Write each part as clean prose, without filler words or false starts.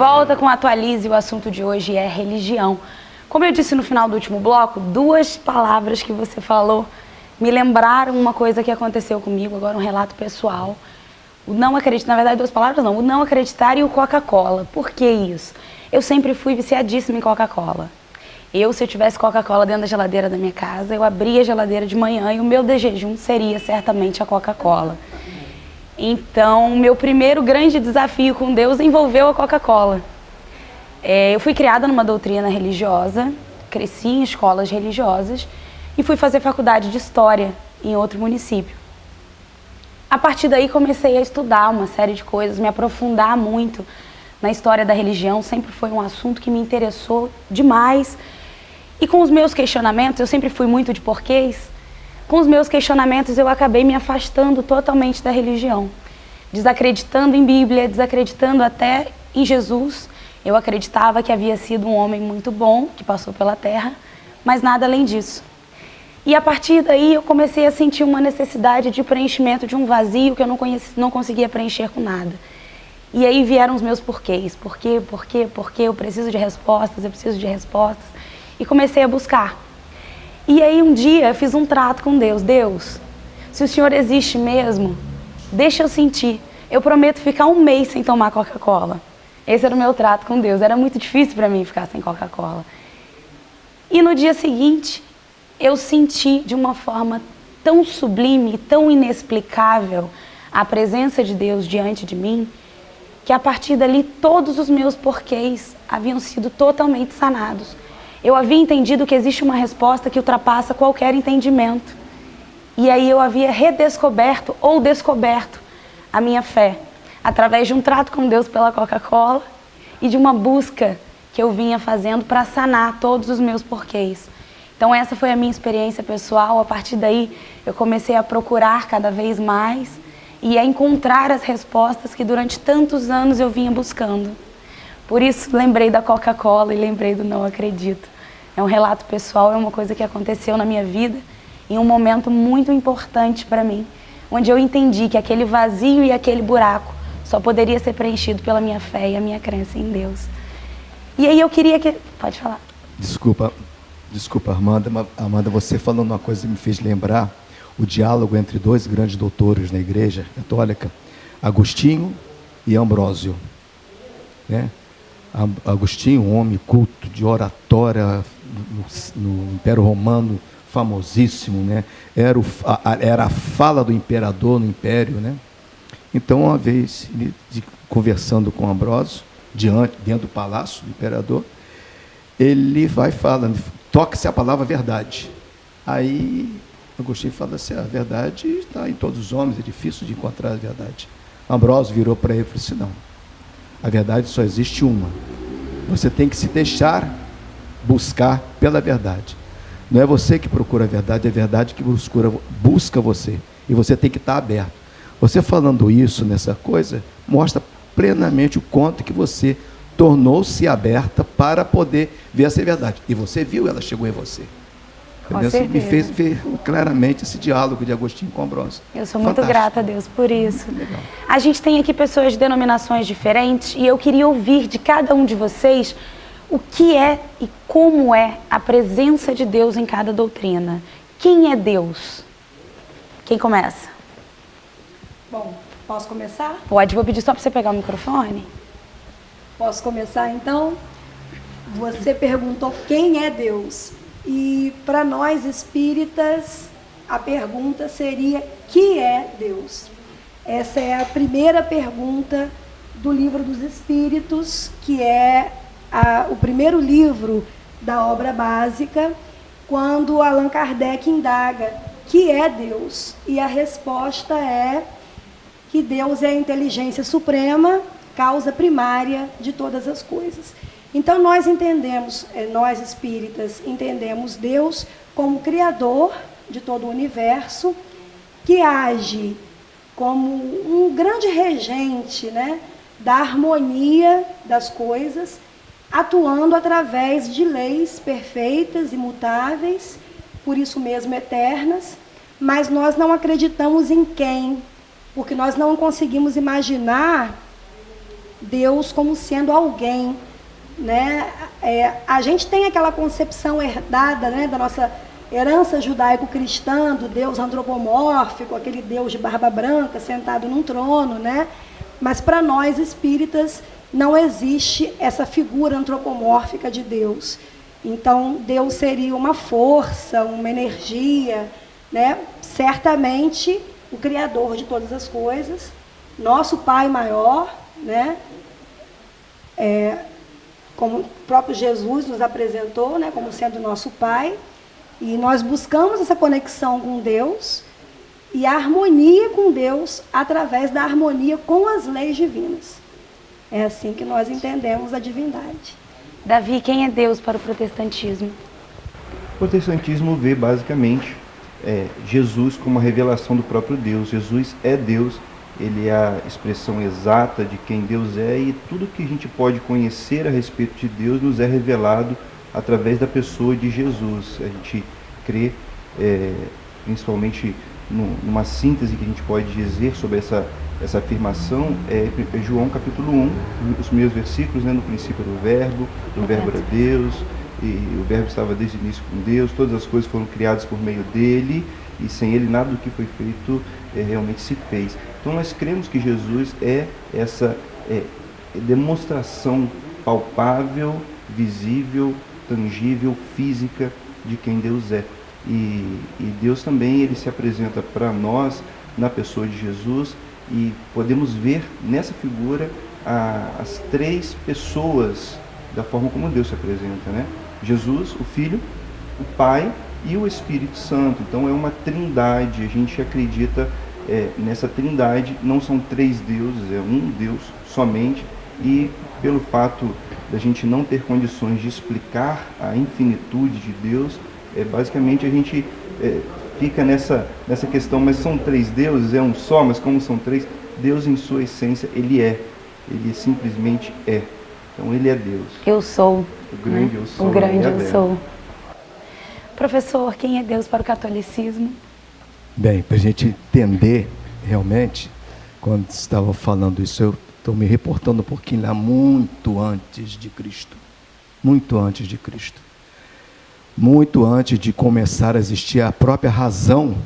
volta com Atualize. O assunto de hoje é religião. Como eu disse no final do último bloco, duas palavras que você falou me lembraram uma coisa que aconteceu comigo, agora um relato pessoal. O não acreditar, na verdade duas palavras não, o não acreditar e o Coca-Cola. Por que isso? Eu sempre fui viciadíssima em Coca-Cola. Se eu tivesse Coca-Cola dentro da geladeira da minha casa, eu abria a geladeira de manhã e o meu de jejum seria certamente a Coca-Cola. Então, meu primeiro grande desafio com Deus envolveu a Coca-Cola. Eu fui criada numa doutrina religiosa, cresci em escolas religiosas e fui fazer faculdade de História em outro município. A partir daí comecei a estudar uma série de coisas, me aprofundar muito na história da religião, sempre foi um assunto que me interessou demais. E com os meus questionamentos, eu sempre fui muito de porquês, com os meus questionamentos eu acabei me afastando totalmente da religião, desacreditando em Bíblia, desacreditando até em Jesus. Eu acreditava que havia sido um homem muito bom, que passou pela terra, mas nada além disso. E a partir daí eu comecei a sentir uma necessidade de preenchimento de um vazio que eu não conseguia preencher com nada. E aí vieram os meus porquês. Por quê? Eu preciso de respostas, eu preciso de respostas. E comecei a buscar. E aí um dia eu fiz um trato com Deus. Deus, se o Senhor existe mesmo, deixa eu sentir. Eu prometo ficar um mês sem tomar Coca-Cola. Esse era o meu trato com Deus. Era muito difícil para mim ficar sem Coca-Cola. E no dia seguinte, eu senti de uma forma tão sublime, tão inexplicável, a presença de Deus diante de mim, que a partir dali todos os meus porquês haviam sido totalmente sanados. Eu havia entendido que existe uma resposta que ultrapassa qualquer entendimento. E aí eu havia redescoberto ou descoberto a minha fé, através de um trato com Deus pela Coca-Cola e de uma busca que eu vinha fazendo para sanar todos os meus porquês. Então essa foi a minha experiência pessoal. A partir daí eu comecei a procurar cada vez mais e a encontrar as respostas que durante tantos anos eu vinha buscando. Por isso lembrei da Coca-Cola e lembrei do não acredito. É um relato pessoal, é uma coisa que aconteceu na minha vida em um momento muito importante para mim, onde eu entendi que aquele vazio e aquele buraco só poderia ser preenchido pela minha fé e a minha crença em Deus. E aí eu queria que... Pode falar. Desculpa, Amanda, você falando uma coisa que me fez lembrar o diálogo entre dois grandes doutores na Igreja Católica, Agostinho e Ambrósio, né? Agostinho, um homem culto de oratória no Império Romano, famosíssimo, né? Era a fala do imperador no Império, né? Então, uma vez, conversando com Ambrósio, dentro do palácio do imperador, ele vai falando, toca-se a palavra verdade. Aí, Agostinho fala assim, a verdade está em todos os homens, é difícil de encontrar a verdade. Ambrósio virou para ele e falou assim, não, a verdade só existe uma. Você tem que se deixar buscar pela verdade. Não é você que procura a verdade que busca você. E você tem que estar aberto. Você falando isso nessa coisa, mostra plenamente o quanto que você tornou-se aberta para poder ver essa verdade. E você viu, ela chegou em você. Me fez ver claramente esse diálogo de Agostinho com Ambrósio. Eu sou muito grata a Deus por isso. Legal. A gente tem aqui pessoas de denominações diferentes e eu queria ouvir de cada um de vocês o que é e como é a presença de Deus em cada doutrina. Quem é Deus? Quem começa? Bom, posso começar? Pode, vou pedir só para você pegar o microfone. Posso começar então? Você perguntou quem é Deus. E para nós espíritas, a pergunta seria: que é Deus? Essa é a primeira pergunta do Livro dos Espíritos, que é o primeiro livro da obra básica, quando Allan Kardec indaga: que é Deus? E a resposta é que Deus é a inteligência suprema, causa primária de todas as coisas. Então nós entendemos, nós espíritas, entendemos Deus como criador de todo o universo, que age como um grande regente, né, da harmonia das coisas, atuando através de leis perfeitas, imutáveis, por isso mesmo eternas, mas nós não acreditamos em quem, porque nós não conseguimos imaginar Deus como sendo alguém, né? A gente tem aquela concepção herdada, né, da nossa herança judaico-cristã, do Deus antropomórfico, aquele Deus de barba branca sentado num trono, né? Mas para nós espíritas não existe essa figura antropomórfica de Deus. Então Deus seria uma força, uma energia, né? Certamente o Criador de todas as coisas, nosso Pai maior, né? Como o próprio Jesus nos apresentou, né, como sendo nosso Pai, e nós buscamos essa conexão com Deus e a harmonia com Deus através da harmonia com as leis divinas. É assim que nós entendemos a divindade. Davi, quem é Deus para o protestantismo? O protestantismo vê basicamente Jesus como a revelação do próprio Deus. Jesus é Deus. Ele é a expressão exata de quem Deus é, e tudo que a gente pode conhecer a respeito de Deus nos é revelado através da pessoa de Jesus. A gente crê, principalmente numa síntese que a gente pode dizer sobre essa afirmação, é João capítulo 1, os primeiros versículos, né? No princípio do verbo era Deus, e o verbo estava desde o início com Deus, todas as coisas foram criadas por meio dele, e sem ele nada do que foi feito realmente se fez. Então nós cremos que Jesus é essa demonstração palpável, visível, tangível, física de quem Deus é. E Deus também, ele se apresenta para nós na pessoa de Jesus, e podemos ver nessa figura as três pessoas da forma como Deus se apresenta, né? Jesus, o Filho, o Pai e o Espírito Santo. Então é uma trindade, a gente acredita nessa trindade. Não são três deuses, é um Deus somente, e pelo fato da gente não ter condições de explicar a infinitude de Deus, basicamente a gente fica nessa questão, mas são três deuses, é um só, mas como são três? Deus em sua essência, ele simplesmente é. Então ele é Deus. Eu sou. O grande eu sou. O grande eu sou. Professor, quem é Deus para o catolicismo? Bem, para a gente entender realmente, quando estava falando isso, eu estou me reportando um pouquinho lá muito antes de Cristo. Muito antes de Cristo. Muito antes de começar a existir a própria razão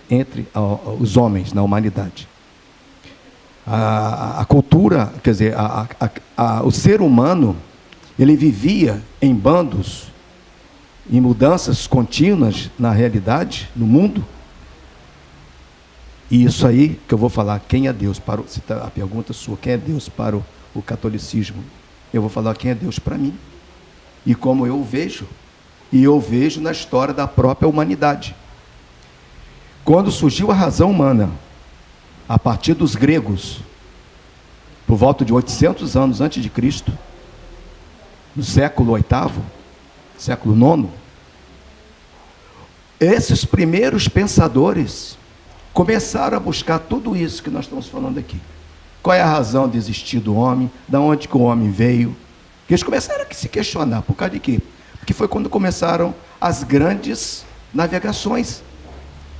entre os homens, na humanidade. A cultura, quer dizer, o ser humano, ele vivia em bandos, em mudanças contínuas na realidade, no mundo. E isso aí que eu vou falar, quem é Deus para a pergunta sua, quem é Deus para o catolicismo? Eu vou falar quem é Deus para mim. E como eu o vejo, e eu vejo na história da própria humanidade. Quando surgiu a razão humana, a partir dos gregos, por volta de 800 anos antes de Cristo, no século VIII, século IX, esses primeiros pensadores começaram a buscar tudo isso que nós estamos falando aqui. Qual é a razão de existir do homem? Da onde que o homem veio? Que eles começaram a se questionar. Por causa de quê? Porque foi quando começaram as grandes navegações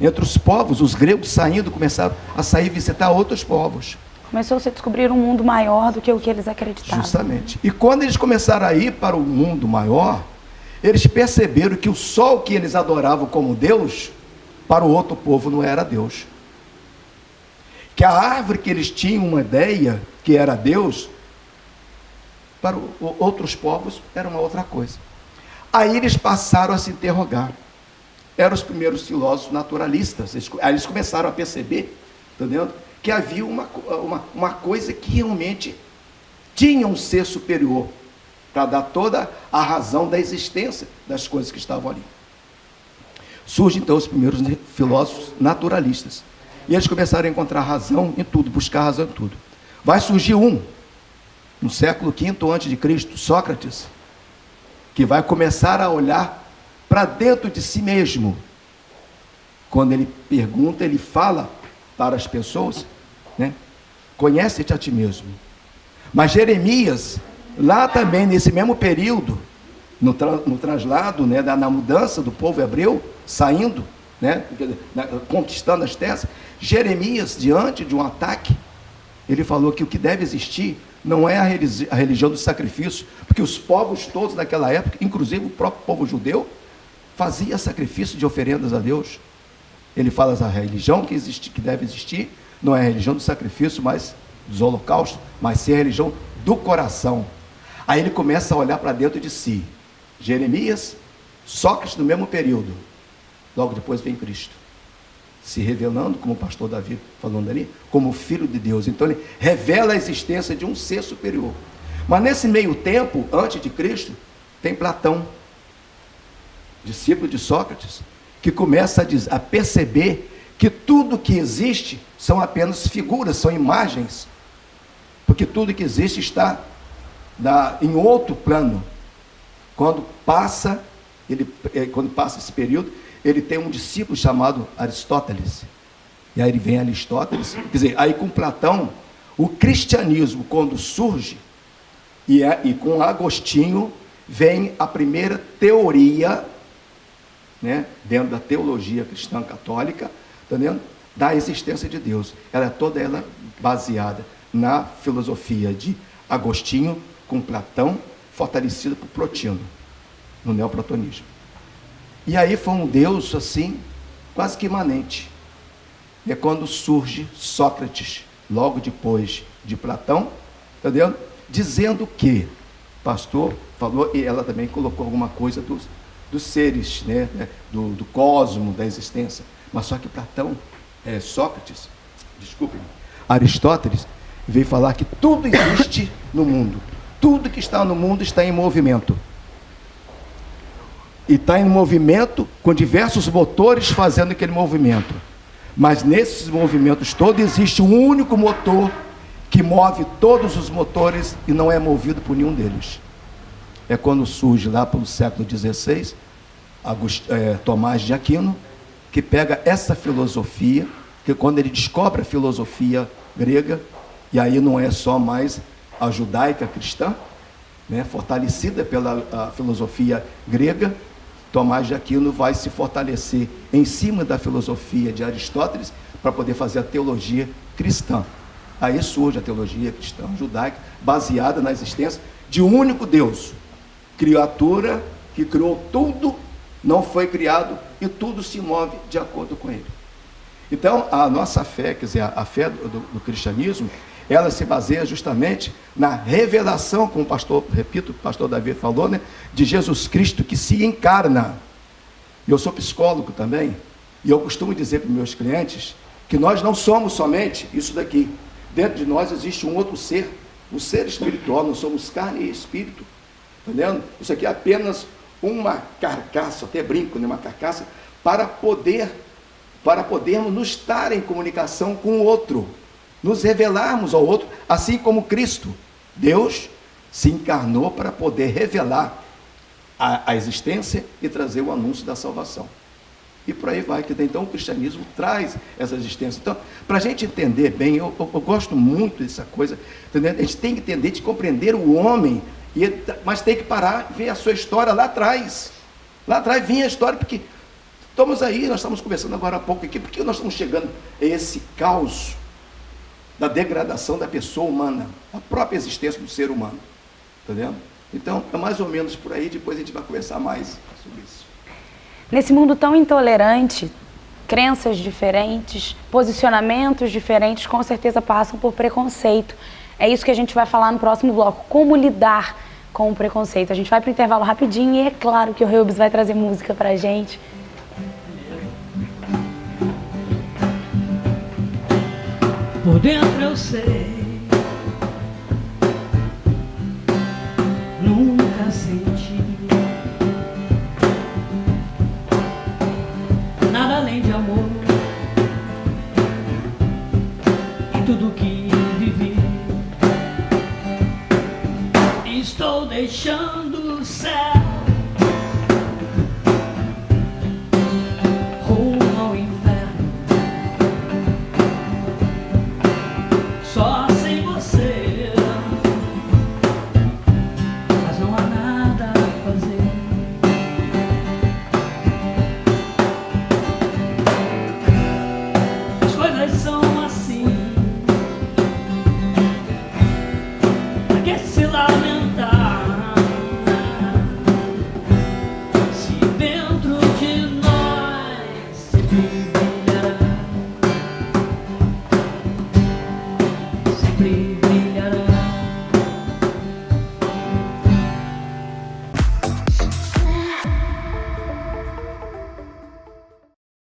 entre os povos. Os gregos saindo, começaram a sair visitar outros povos. Começou a se descobrir um mundo maior do que o que eles acreditavam. Justamente. E quando eles começaram a ir para o mundo maior, eles perceberam que o sol que eles adoravam como Deus, para o outro povo não era Deus. Que a árvore que eles tinham uma ideia que era Deus, para outros povos era uma outra coisa. Aí eles passaram a se interrogar. Eram os primeiros filósofos naturalistas. Aí eles começaram a perceber, entendeu? Que havia uma coisa que realmente tinha um ser superior, para dar toda a razão da existência das coisas que estavam ali. Surgem então os primeiros filósofos naturalistas. E eles começaram a encontrar razão em tudo, buscar razão em tudo. Vai surgir no século V a.C., Sócrates, que vai começar a olhar para dentro de si mesmo. Quando ele pergunta, ele fala para as pessoas, né? Conhece-te a ti mesmo. Mas Jeremias, lá também nesse mesmo período, no traslado, né, na mudança do povo hebreu, saindo, né, conquistando as terras, Jeremias, diante de um ataque, Ele falou que o que deve existir não é a religião do sacrifício, porque os povos todos daquela época, inclusive o próprio povo judeu, fazia sacrifício de oferendas a Deus. Ele fala que a religião que deve existir não é a religião do sacrifício, mas dos holocaustos, mas sim a religião do coração. Aí ele começa a olhar para dentro de si. Jeremias, Sócrates no mesmo período. Logo depois vem Cristo, se revelando, como o pastor Davi falando ali, como filho de Deus. Então ele revela a existência de um ser superior. Mas nesse meio tempo, antes de Cristo, tem Platão, discípulo de Sócrates, que começa a perceber que tudo que existe são apenas figuras, são imagens, porque tudo que existe está em outro plano. Quando passa esse período, ele tem um discípulo chamado Aristóteles, e aí ele vem Aristóteles, quer dizer, aí com Platão, o cristianismo, quando surge, e com Agostinho, vem a primeira teoria, né, dentro da teologia cristã católica, entendendo? Da existência de Deus. Ela é toda ela baseada na filosofia de Agostinho, com Platão, fortalecida por Plotino, no neoplatonismo. E aí foi um Deus assim, quase que imanente. É quando surge Sócrates, logo depois de Platão, entendeu? Dizendo que, pastor falou, e ela também colocou alguma coisa dos seres, né? Do cosmo, da existência. Mas só que Aristóteles veio falar que tudo existe no mundo. Tudo que está no mundo está em movimento. E está em movimento com diversos motores fazendo aquele movimento. Mas nesses movimentos todos existe um único motor que move todos os motores e não é movido por nenhum deles. É quando surge lá pelo século XVI, Tomás de Aquino, que pega essa filosofia, que quando ele descobre a filosofia grega, e aí não é só mais a judaica cristã, né, fortalecida pela filosofia grega, Tomás de Aquino vai se fortalecer em cima da filosofia de Aristóteles para poder fazer a teologia cristã. Aí surge a teologia cristã judaica, baseada na existência de um único Deus, criatura que criou tudo, não foi criado e tudo se move de acordo com ele. Então, a nossa fé, quer dizer, a fé do cristianismo, ela se baseia justamente na revelação, como o pastor Davi falou, né, de Jesus Cristo que se encarna. Eu sou psicólogo também, e eu costumo dizer para os meus clientes que nós não somos somente isso daqui. Dentro de nós existe um outro ser, o ser espiritual, nós somos carne e espírito, entendendo? Isso aqui é apenas uma carcaça, até brinco, né, uma carcaça, para podermos nos estar em comunicação com o outro, nos revelarmos ao outro, assim como Cristo, Deus, se encarnou para poder revelar a existência e trazer o anúncio da salvação. E por aí vai, que então o cristianismo traz essa existência. Então, para a gente entender bem, eu gosto muito dessa coisa, entendeu? A gente tem que entender, de compreender o homem, mas tem que parar e ver a sua história lá atrás. Lá atrás vinha a história, porque estamos aí, nós estamos conversando agora há pouco aqui, porque nós estamos chegando a esse caos da degradação da pessoa humana, a própria existência do ser humano, entendeu? Então, é mais ou menos por aí, depois a gente vai conversar mais sobre isso. Nesse mundo tão intolerante, crenças diferentes, posicionamentos diferentes, com certeza passam por preconceito. É isso que a gente vai falar no próximo bloco, como lidar com o preconceito. A gente vai para o intervalo rapidinho e é claro que o Reubs vai trazer música para a gente. Por dentro eu sei, nunca senti nada além de amor em tudo que vivi. Estou deixando o céu rumo ao inferno, só sem você, mas não há nada a fazer. As coisas são assim, vida